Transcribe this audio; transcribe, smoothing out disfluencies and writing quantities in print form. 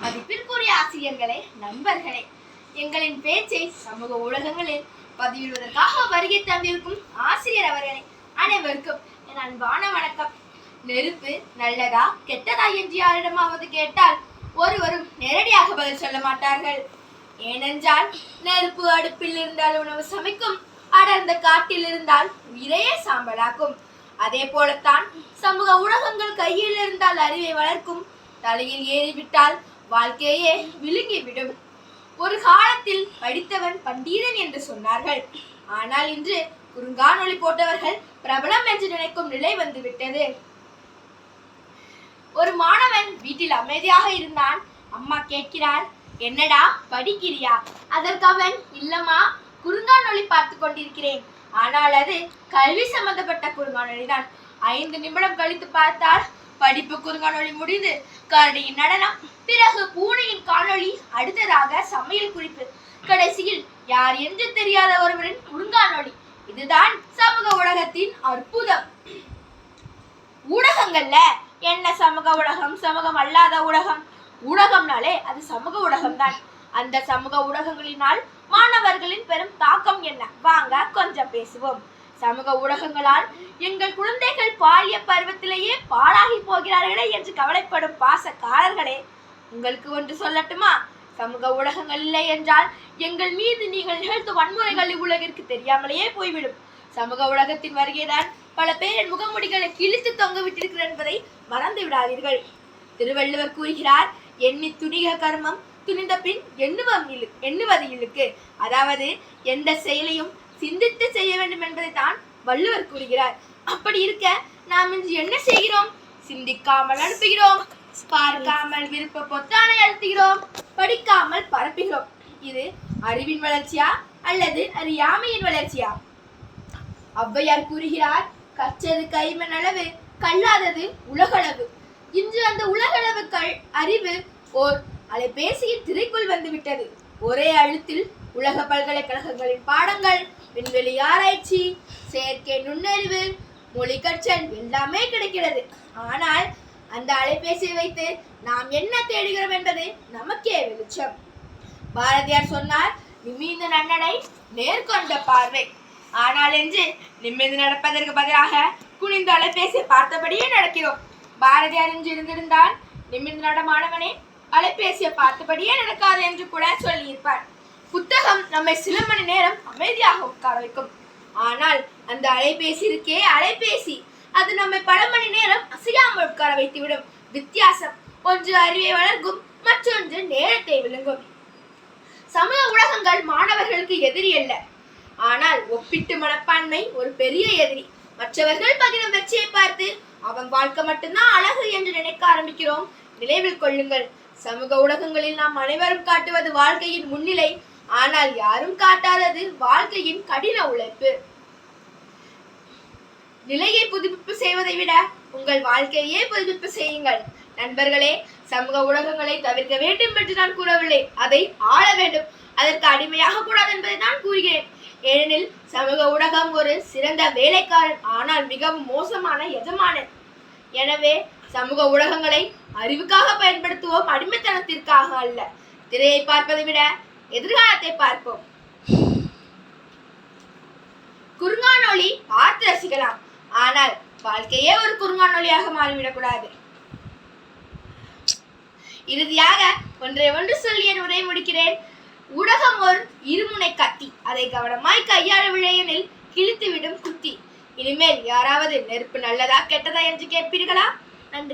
மதிப்பிற்குரிய ஆசிரியர்களே, நண்பர்களே, எங்களின் பேச்சை சமூக ஊடகங்களில் பதிவிடுவதற்காக வருகை தந்திருக்கும் ஆசிரியர் அவர்களே அனைவருக்கும் என் அன்பான வணக்கம். நெருப்பு நல்லதா கெட்டதா என்று யாரிடமாவது கேட்டால் ஒருவரும் நேரடியாக பதில் சொல்ல மாட்டார்கள். ஏனென்றால் நெருப்பு அடுப்பில் இருந்தால் உணவு சமைக்கும், அடர்ந்த காட்டில் இருந்தால் உயிரையே சாம்பலாக்கும். அதே போலத்தான் சமூக ஊடகங்கள் கையில் இருந்தால் அறிவை வளர்க்கும், தலையில் ஏறிவிட்டால் வாழ்க்கையே விழுங்கிவிடும். ஒரு காலத்தில் படித்தவன் பண்டிதன் என்று சொன்னார்கள். ஆனால் இன்று குறுங்கானொளி போட்டவர்கள் பிரபலம் என்று நினைக்கும் நிலை வந்துவிட்டது. ஒரு மாணவன் வீட்டில் அமைதியாக இருந்தான். அம்மா கேட்கிறார், என்னடா படிக்கிறியா? அதற்கு அவன், இல்லம்மா, குறுங்கானொளி பார்த்து கொண்டிருக்கிறேன். ஆனால் அது கல்வி சம்பந்தப்பட்ட குறுங்கானொளி தான். 5 நிமிடம் கழித்து பார்த்தால் படிப்பு குறுங்கானொளி முடிந்து கரடியின் நடனம், பிறகு பூனையின் காணொளி, அடுத்ததாக சமையல் குறிப்பு, கடைசியில் யார் என்று தெரியாத ஒருவரின் குறுங்கானொளி. இதுதான் சமூக ஊடகத்தின் அற்புதம். ஊடகங்கள்ல என்ன சமூக ஊடகம், சமூகம் அல்லாத ஊடகம்? ஊடகம்னாலே அது சமூக ஊடகம் தான். அந்த சமூக ஊடகங்களினால் மாணவர்களின் பெரும் தாக்கம் என்ன? வாங்க கொஞ்சம் பேசுவோம். சமூக ஊடகங்களால் எங்கள் குழந்தைகள் பாலிய பருவத்திலேயே பாழாகி போகிறார்களே என்று கவலைப்படும் பாசக்காரர்களே, உங்களுக்கு ஒன்று சொல்லட்டுமா? சமூக ஊடகங்கள் இல்லை என்றால் எங்கள் மீது நீங்கள் நிகழ்த்தும் வன்முறைகள் உலகிற்கு தெரியாமலேயே போய்விடும். சமூக ஊடகத்தின் வருகைதான் பல பேரின் முகமுடிகளை கிழித்து தொங்க விட்டிருக்கிறார் என்பதை மறந்து விடாதீர்கள். திருவள்ளுவர் கூறுகிறார், எண்ணி துணிக கர்மம், துணிந்த பின் எண்ணுவது இழுக்கு. அதாவது எந்த செயலையும் சிந்தித்து செய்ய வேண்டும் என்பதை தான் வள்ளுவர் கூறுகிறார். அப்படி இருக்க நாம் இன்று என்ன செய்கிறோம்? சிந்திக்காமல் அனுப்புகிறோம், பார்க்காமல் விருப்ப பொத்தானை அழுத்துகிறோம், படிக்காமல் பரப்புகிறோம். இது அறிவின் வளர்ச்சியா அல்லது அறியாமையின் வளர்ச்சியா? ஔவையார் கூறுகிறார், கற்றது கைமண் அளவு, கல்லாதது உலகளவு. இன்று அந்த உலகளவு அறிவு ஓர் அலைபேசியின் திரைக்குள் வந்துவிட்டது. ஒரே அழுத்தில் உலக பல்கலைக்கழகங்களின் பாடங்கள், விண்வெளி ஆராய்ச்சி, செயற்கை நுண்ணறிவு, மொழி கற்றல் எல்லாமே கிடைக்கிறது. ஆனால் அந்த அலைபேசியை வைத்து நாம் என்ன தேடுகிறோம் என்பது நமக்கே வெளிச்சம். பாரதியார் சொன்னார், நிமிர்ந்து நன்னடை நேர்கொண்ட பார்வை. ஆனால் என்று நிமிர்ந்து நடப்பதற்கு பதிலாக குனிந்த அலைபேசியை பார்த்தபடியே நடக்கிறோம். பாரதியார் என்று இருந்திருந்தால், நிமிர்ந்து நடமானவனே அலைபேசியை பார்த்தபடியே நடக்காது என்று கூட சொல்லியிருப்பார். புத்தகம் நம்மை சில மணி நேரம் அமைதியாக உட்கார வைக்கும். ஆனால் அந்த அலைபேசி இருக்கே அலைபேசி, அது நம்மை பல மணி நேரம் அசையாமல் உட்கார வைத்துவிடும். வித்தியாசம், ஒன்று அறிவை வளர்க்கும், மற்றொன்று நேரத்தை விழுங்கும். சமூக ஊடகங்கள் மாணவர்களுக்கு எதிரி அல்ல, ஆனால் ஒப்பிட்டு மனப்பான்மை ஒரு பெரிய எதிரி. மற்றவர்கள் பகிரும் வெற்றியை பார்த்து அவன் வாழ்க்கை மட்டும்தான் அழகு என்று நினைக்க ஆரம்பிக்கிறோம். நினைவில் கொள்ளுங்கள், சமூக ஊடகங்களில் நாம் அனைவரும் காட்டுவது வாழ்க்கையின் முன்னிலை, ஆனால் யாரும் காட்டாதது வாழ்க்கையின் கடின உழைப்பு. நிலையை புதுப்பிப்பு செய்வதை விட உங்கள் வாழ்க்கையே புதுப்பிப்பு செய்யுங்கள். நண்பர்களே, சமூக ஊடகங்களை தவிர்க்க வேண்டும் என்று நான் கூறவில்லை, அதை ஆள வேண்டும், அதற்கு அடிமையாக கூடாது என்பதை நான் கூறுகிறேன். ஏனெனில் சமூக ஊடகம் ஒரு சிறந்த வேலைக்காரன், ஆனால் மிகவும் மோசமான எஜமானன். எனவே சமூக ஊடகங்களை அறிவுக்காக பயன்படுத்துவோம், அடிமைத்தனத்திற்காக அல்ல. திரையை பார்ப்பதை விட எதிர்காலத்தை பார்ப்போம். குறுங்கானொளி பார்த்து ரசிக்கலாம், ஆனால் வாழ்க்கையே ஒரு குறுங்கானொளியாக மாறிவிடக்கூடாது. இறுதியாக ஒன்று சொல்லி என் உரை முடிக்கிறேன். ஊடகம் ஒரு இருமுனை கத்தி, அதை கவனமாய் கையாளவில்லை எனில் கிழித்துவிடும் குத்தி. இனிமேல் யாராவது நெருப்பு நல்லதா கெட்டதா என்று கேட்பீர்களா?